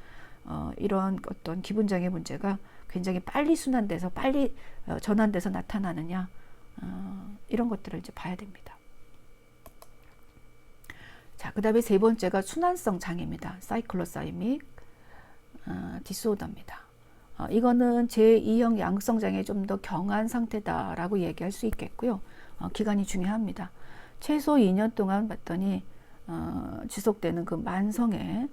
이런 어떤 기분장애 문제가 굉장히 빨리 순환돼서 빨리 전환돼서 나타나느냐 이런 것들을 이제 봐야 됩니다. 자, 그 다음에 세 번째가 순환성 장애입니다. 사이클로사이믹 디스오더입니다. 이거는 제2형 양극성 장애의 좀 더 경한 상태다라고 얘기할 수 있겠고요. 기간이 중요합니다. 최소 2년 동안 봤더니 지속되는 그 만성의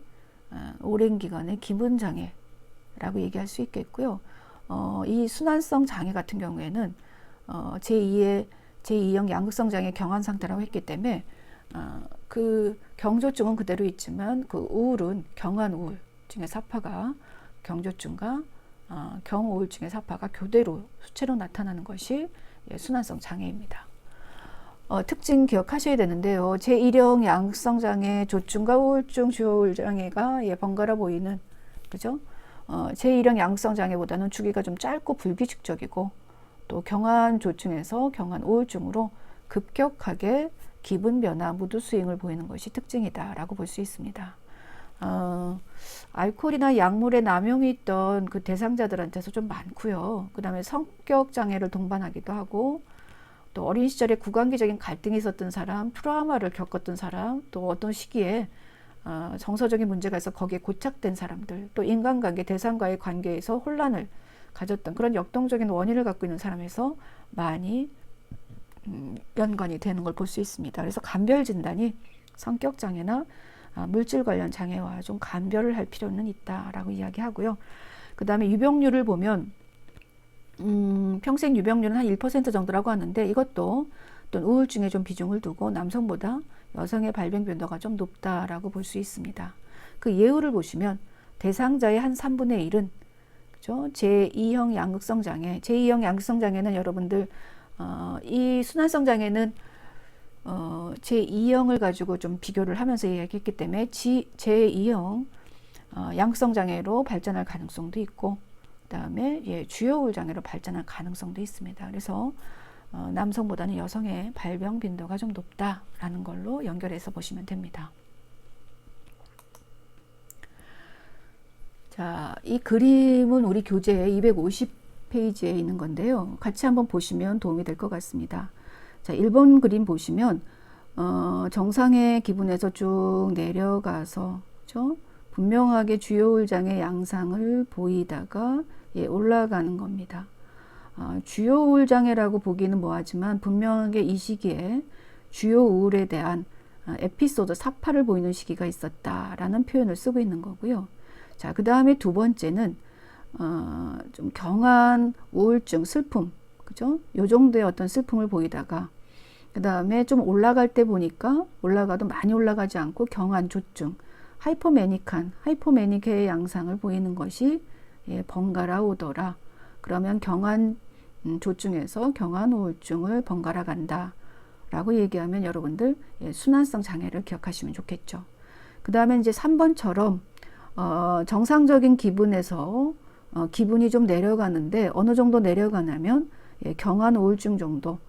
오랜 기간의 기분 장애라고 얘기할 수 있겠고요. 이 순환성 장애 같은 경우에는 제2형 양극성 장애 경한 상태라고 했기 때문에 그 경조증은 그대로 있지만 그 우울은 경한 우울증의 사파가 경조증과 경우울증의 사파가 교대로 수체로 나타나는 것이 순환성 장애입니다. 특징 기억하셔야 되는데요. 제1형 양극성 장애, 조증과 우울증, 주요울 장애가 번갈아 보이는 그죠? 제1형 양극성 장애보다는 주기가 좀 짧고 불규칙적이고 또 경한 조증에서 경한 우울증으로 급격하게 기분 변화, 무드 스윙을 보이는 것이 특징이다라고 볼 수 있습니다. 알코올이나 약물의 남용이 있던 그 대상자들한테서 좀 많고요. 그 다음에 성격 장애를 동반하기도 하고, 또 어린 시절에 구강기적인 갈등이 있었던 사람, 트라우마를 겪었던 사람, 또 어떤 시기에 정서적인 문제가 있어 거기에 고착된 사람들, 또 인간관계, 대상과의 관계에서 혼란을 가졌던 그런 역동적인 원인을 갖고 있는 사람에서 많이 연관이 되는 걸 볼 수 있습니다. 그래서 감별 진단이 성격 장애나 물질 관련 장애와 좀 감별을 할 필요는 있다라고 이야기하고요. 그 다음에 유병률을 보면 평생 유병률은 한 1% 정도라고 하는데, 이것도 또 우울증에 좀 비중을 두고 남성보다 여성의 발병 빈도가 좀 높다라고 볼 수 있습니다. 그 예후를 보시면 대상자의 한 3분의 1은 그죠? 제2형 양극성 장애, 제2형 양극성 장애는 여러분들 이 순환성 장애는 제2형을 가지고 좀 비교를 하면서 이야기했기 때문에 제2형 양극성 장애로 발전할 가능성도 있고, 그 다음에 주요 우울 장애로 발전할 가능성도 있습니다. 그래서 남성보다는 여성의 발병 빈도가 좀 높다라는 걸로 연결해서 보시면 됩니다. 자, 이 그림은 우리 교재 250페이지에 있는 건데요. 같이 한번 보시면 도움이 될 것 같습니다. 자, 1번 그림 보시면 정상의 기분에서 쭉 내려가서 그렇죠? 분명하게 주요 우울 장애 양상을 보이다가 올라가는 겁니다. 주요 우울 장애라고 보기는 뭐하지만 분명하게 이 시기에 주요 우울에 대한 에피소드, 사파를 보이는 시기가 있었다라는 표현을 쓰고 있는 거고요. 자, 그 다음에 두 번째는 좀 경한 우울증, 슬픔, 그죠? 요 정도의 어떤 슬픔을 보이다가 그 다음에 좀 올라갈 때 보니까 올라가도 많이 올라가지 않고 경한 조증, 하이포매닉의 양상을 보이는 것이 번갈아 오더라. 그러면 경한 조증에서 경한 우울증을 번갈아 간다 라고 얘기하면 여러분들 순환성 장애를 기억하시면 좋겠죠. 그 다음에 이제 3번처럼 정상적인 기분에서 기분이 좀 내려가는데 어느 정도 내려가냐면 경한 우울증 정도,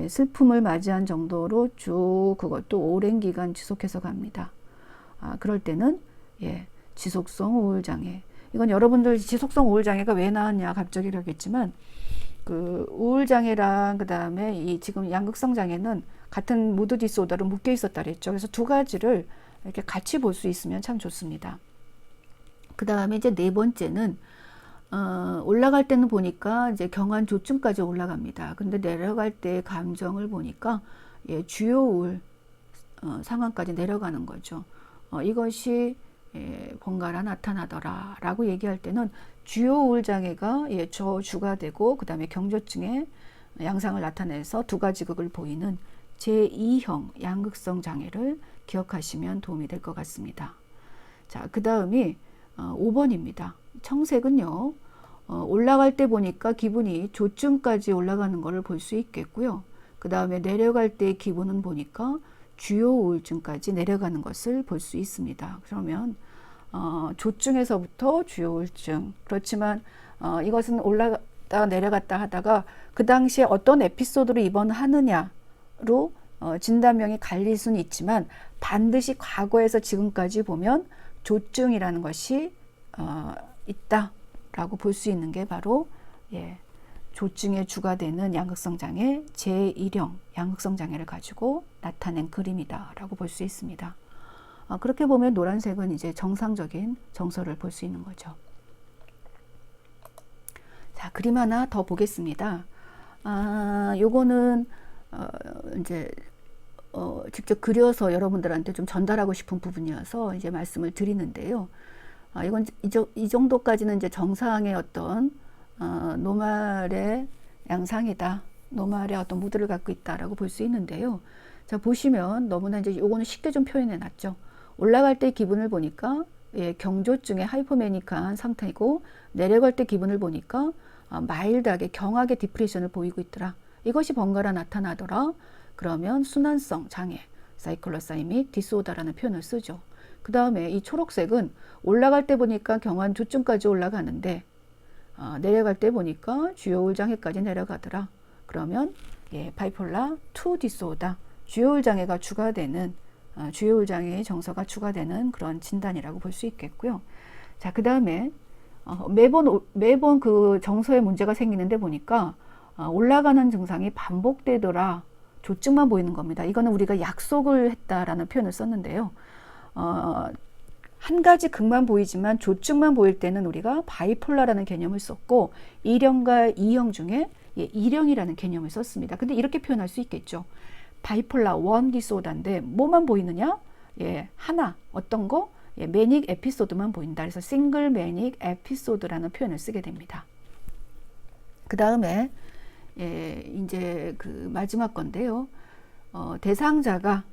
슬픔을 맞이한 정도로 쭉 그것도 오랜 기간 지속해서 갑니다. 그럴 때는 지속성 우울장애. 이건 여러분들 지속성 우울장애가 왜 나왔냐 갑자기 그러겠지만, 그 우울장애랑 그 다음에 이 지금 양극성 장애는 같은 무드 디소더로 묶여 있었다 그랬죠. 그래서 두 가지를 이렇게 같이 볼 수 있으면 참 좋습니다. 그 다음에 이제 네 번째는 올라갈 때는 보니까 이제 경한 조증까지 올라갑니다. 근데 내려갈 때 감정을 보니까 주요 우울 상황까지 내려가는 거죠. 이것이 번갈아 나타나더라 라고 얘기할 때는 주요 우울 장애가 저주가 되고 그 다음에 경조증의 양상을 나타내서 두 가지 극을 보이는 제2형 양극성 장애를 기억하시면 도움이 될 것 같습니다. 자, 그 다음이 5번입니다. 청색은요, 올라갈 때 보니까 기분이 조증까지 올라가는 것을 볼 수 있겠고요. 그 다음에 내려갈 때 기분은 보니까 주요 우울증까지 내려가는 것을 볼 수 있습니다. 그러면 조증에서부터 주요 우울증, 그렇지만 이것은 올라갔다 내려갔다 하다가 그 당시에 어떤 에피소드로 입원하느냐로 진단명이 갈릴 수는 있지만 반드시 과거에서 지금까지 보면 조증이라는 것이 있다라고 볼 수 있는 게 바로 조증의 주가 되는 양극성 장애 제1형 양극성 장애를 가지고 나타낸 그림이다 라고 볼 수 있습니다. 그렇게 보면 노란색은 이제 정상적인 정서를 볼 수 있는 거죠. 자, 그림 하나 더 보겠습니다. 요거는 이제 직접 그려서 여러분들한테 좀 전달하고 싶은 부분이어서 이제 말씀을 드리는데요. 이건 이 정도까지는 이제 정상의 어떤 노말의 양상이다, 노말의 어떤 무드를 갖고 있다라고 볼 수 있는데요. 자, 보시면 너무나 이제 요거는 쉽게 좀 표현해 놨죠. 올라갈 때 기분을 보니까 경조증의 하이포매닉한 상태이고, 내려갈 때 기분을 보니까 마일드하게 경하게 디프레션을 보이고 있더라. 이것이 번갈아 나타나더라. 그러면 순환성 장애, 사이클로사이믹 디스오더라는 표현을 쓰죠. 그 다음에 이 초록색은 올라갈 때 보니까 경한 조증까지 올라가는데 내려갈 때 보니까 주요 우울 장애까지 내려가더라. 그러면 바이폴라 2 디스오더, 주요울 장애가 추가되는 주요울 장애의 정서가 추가되는 그런 진단이라고 볼 수 있겠고요. 자, 그 다음에 매번 그 정서에 문제가 생기는데 보니까 올라가는 증상이 반복되더라. 조증만 보이는 겁니다. 이거는 우리가 약속을 했다라는 표현을 썼는데요. 한 가지 극만 보이지만 조증만 보일 때는 우리가 바이폴라라는 개념을 썼고 1형과 2형 중에 1형이라는 개념을 썼습니다. 근데 이렇게 표현할 수 있겠죠. 바이폴라 1 디소더인데 뭐만 보이느냐? 하나, 어떤 거? 매닉 에피소드만 보인다. 그래서 싱글 매닉 에피소드라는 표현을 쓰게 됩니다. 그 다음에 이제 그 마지막 건데요. 대상자가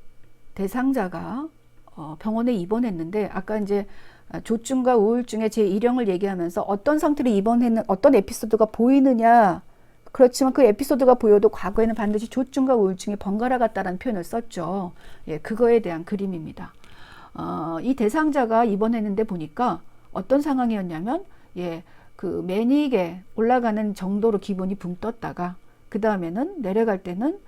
병원에 입원했는데 아까 이제 조증과 우울증의 제1형을 얘기하면서 어떤 상태로 입원했는 어떤 에피소드가 보이느냐. 그렇지만 그 에피소드가 보여도 과거에는 반드시 조증과 우울증이 번갈아 갔다라는 표현을 썼죠. 그거에 대한 그림입니다. 이 대상자가 입원했는데 보니까 어떤 상황이었냐면 그 매닉에 올라가는 정도로 기분이 붕 떴다가 그 다음에는 내려갈 때는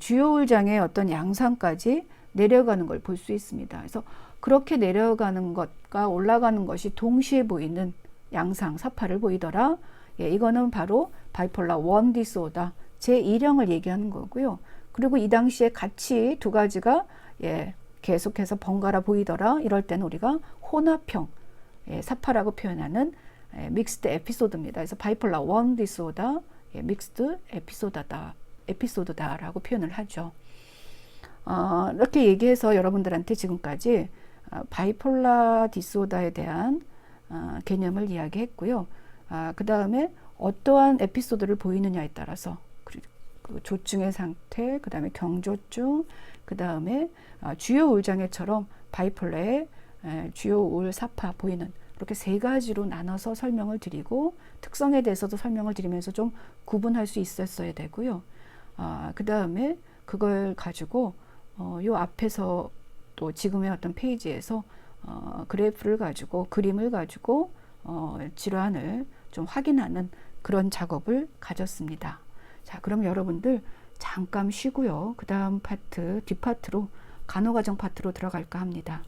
주요울 장애의 어떤 양상까지 내려가는 걸 볼 수 있습니다. 그래서 그렇게 내려가는 것과 올라가는 것이 동시에 보이는 양상, 사파를 보이더라. 이거는 바로 바이폴라 1 디소더 제1형을 얘기하는 거고요. 그리고 이 당시에 같이 두 가지가 계속해서 번갈아 보이더라. 이럴 때는 우리가 혼합형 사파라고 표현하는 믹스드 에피소드입니다. 그래서 바이폴라 1 디소더 믹스드 에피소드다라고 표현을 하죠. 이렇게 얘기해서 여러분들한테 지금까지 바이폴라 디소더에 대한 개념을 이야기했고요. 그 다음에 어떠한 에피소드를 보이느냐에 따라서 그 조증의 상태, 그 다음에 경조증, 그 다음에 주요 우울장애처럼 바이폴라의 주요 우울 사파 보이는 이렇게 세 가지로 나눠서 설명을 드리고 특성에 대해서도 설명을 드리면서 좀 구분할 수 있었어야 되고요. 그 다음에 그걸 가지고 요 앞에서 또 지금의 어떤 페이지에서 그래프를 가지고 그림을 가지고 질환을 좀 확인하는 그런 작업을 가졌습니다. 자, 그럼 여러분들 잠깐 쉬고요. 그 다음 파트, 뒷파트로 간호과정 파트로 들어갈까 합니다.